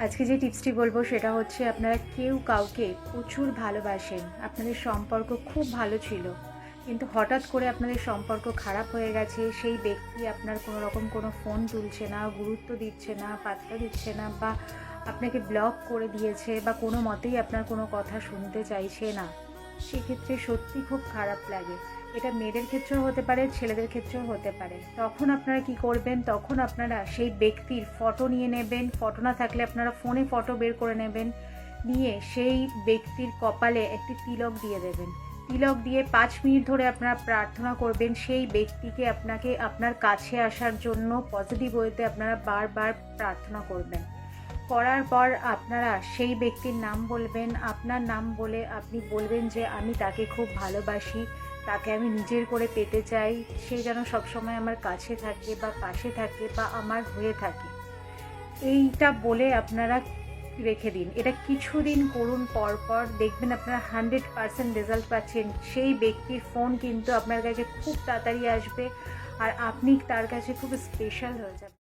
আজকে যে টিপসটি বলবো সেটা হচ্ছে আপনারা কেউ কাউকে প্রচুর ভালোবাসেন, আপনাদের সম্পর্ক খুব ভালো ছিল, কিন্তু হঠাৎ করে আপনাদের সম্পর্ক খারাপ হয়ে গেছে। সেই ব্যক্তি আপনার কোনো রকম কোনো ফোন তুলছে না, গুরুত্ব দিচ্ছে না, পাত্তা দিচ্ছে না, বা আপনাকে ব্লক করে দিয়েছে, বা কোনো মতেই আপনার কোনো কথা শুনতে চাইছে না। সেক্ষেত্রে সত্যি খুব খারাপ লাগে। এটা মেয়েদের ক্ষেত্রেও হতে পারে, ছেলেদের ক্ষেত্রেও হতে পারে। তখন আপনারা কি করবেন? তখন আপনারা সেই ব্যক্তির ফটো নিয়ে নেবেন, ফটো না থাকলে আপনারা ফোনে ফটো বের করে নেবেন, নিয়ে সেই ব্যক্তির কপালে একটি তিলক দিয়ে দেবেন। তিলক দিয়ে 5 মিনিট ধরে আপনারা প্রার্থনা করবেন সেই ব্যক্তিকে আপনার কাছে আসার জন্য পজিটিভ ওয়েতে আপনারা বারবার প্রার্থনা করবেন। করার পর আপনারা সেই ব্যক্তির নাম বলবেন, আপনার নাম বলে আপনি বলবেন যে আমি তাকে খুব ভালোবাসি, তাকে আমি নিজের করে পেতে চাই, সে যেন সবসময় আমার কাছে থাকে বা পাশে থাকে বা আমার হয়ে থাকে। এইটা বলে আপনারা রেখে দিন। এটা কিছুদিন করুন, পর দেখবেন আপনারা 100% রেজাল্ট পাচ্ছেন। সেই ব্যক্তির ফোন কিন্তু আপনার কাছে খুব তাড়াতাড়ি আসবে, আর আপনি তার কাছে খুব স্পেশাল হয়ে যাবেন।